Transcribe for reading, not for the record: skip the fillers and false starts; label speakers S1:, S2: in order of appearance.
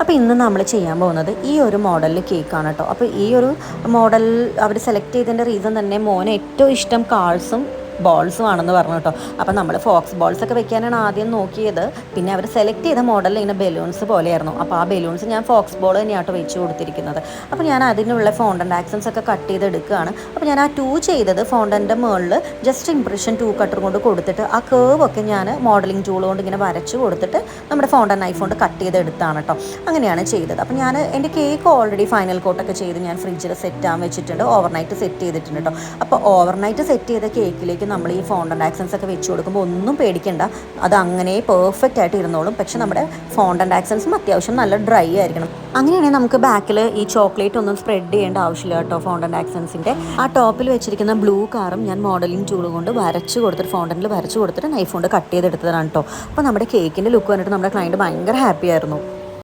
S1: അപ്പോൾ ഇന്ന് നമ്മൾ ചെയ്യാൻ പോകുന്നത് ഈ ഒരു മോഡലിൽ കേക്കാണ് കേട്ടോ. അപ്പോൾ ഈ ഒരു മോഡൽ അവർ സെലക്ട് ചെയ്തതിൻ്റെ റീസൺ തന്നെ മോന് ഏറ്റവും ഇഷ്ടം കാൾസും ബോൾസും ആണെന്ന് പറഞ്ഞു കേട്ടോ. അപ്പോൾ നമ്മൾ ഫോക്സ് ബോൾസ് ഒക്കെ വെക്കാനാണ് ആദ്യം നോക്കിയത്. പിന്നെ അവർ സെലക്ട് ചെയ്ത മോഡലിൽ ഇങ്ങനെ ബലൂൺസ് പോലെയായിരുന്നു. അപ്പോൾ ആ ബലൂൺസ് ഞാൻ ഫോക്സ് ബോൾ തന്നെയാട്ടോ വെച്ച് കൊടുത്തിരിക്കുന്നത്. അപ്പോൾ ഞാൻ അതിനുള്ള ഫോണ്ടൻ്റ് ആക്സൻസ് ഒക്കെ കട്ട് ചെയ്തെടുക്കുകയാണ്. അപ്പോൾ ഞാൻ ആ 2 ചെയ്തത് ഫോണ്ടൻ്റെ മുകളിൽ ജസ്റ്റ് ഇംപ്രഷൻ 2 കട്ടർ കൊണ്ട് കൊടുത്തിട്ട് ആ കേവ് ഒക്കെ ഞാൻ മോഡലിംഗ് ടൂൾ കൊണ്ട് ഇങ്ങനെ വരച്ച് കൊടുത്തിട്ട് നമ്മുടെ ഫോണ്ടൻ നൈഫ് കൊണ്ട് കട്ട് ചെയ്തെടുത്താണ് കേട്ടോ. അങ്ങനെയാണ് ചെയ്തത്. അപ്പോൾ ഞാൻ എൻ്റെ കേക്ക് ഓൾറെഡി ഫൈനൽ കോട്ടൊക്കെ ചെയ്ത് ഞാൻ ഫ്രിഡ്ജിൽ സെറ്റ് ആകാൻ വെച്ചിട്ടുണ്ട്. ഓവർനൈറ്റ് സെറ്റ് ചെയ്തിട്ടുണ്ട് കേട്ടോ. അപ്പോൾ ഓവർനൈറ്റ് സെറ്റ് ചെയ്ത കേക്കിലേക്ക് നമ്മൾ ഈ ഫോണ്ടൻ്റ് ആക്സൻസ് ഒക്കെ വെച്ച് കൊടുക്കുമ്പോൾ ഒന്നും പേടിക്കണ്ട, അത് അങ്ങനെ പെർഫെക്റ്റ് ആയിട്ട് ഇരുന്നോളും. പക്ഷെ നമ്മുടെ ഫോണ്ടൻ്റ് ആക്സൻസും അത്യാവശ്യം നല്ല ഡ്രൈ ആയിരിക്കണം. അങ്ങനെയാണെങ്കിൽ നമുക്ക് ബാക്കിൽ ഈ ചോക്ലേറ്റ് ഒന്നും സ്പ്രെഡ് ചെയ്യേണ്ട ആവശ്യമില്ല കേട്ടോ. ഫോണ്ടൻ്റ് ആക്സൻസിൻ്റെ ആ ടോപ്പിൽ വെച്ചിരിക്കുന്ന ബ്ലൂ കാറും ഞാൻ മോഡലിംഗ് ടൂൾ കൊണ്ട് വരച്ച് കൊടുത്തിട്ട് ഫോണ്ടൻ്റിൽ വരച്ച് കൊടുത്തിട്ട് നൈഫ് കൊണ്ട് കട്ട് ചെയ്തെടുത്തതാണ് കേട്ടോ. അപ്പോൾ നമ്മുടെ കേക്കിൻ്റെ ലുക്ക് വന്നിട്ട് നമ്മുടെ ക്ലയൻറ്റ് ഭയങ്കര ഹാപ്പി ആയിരുന്നു.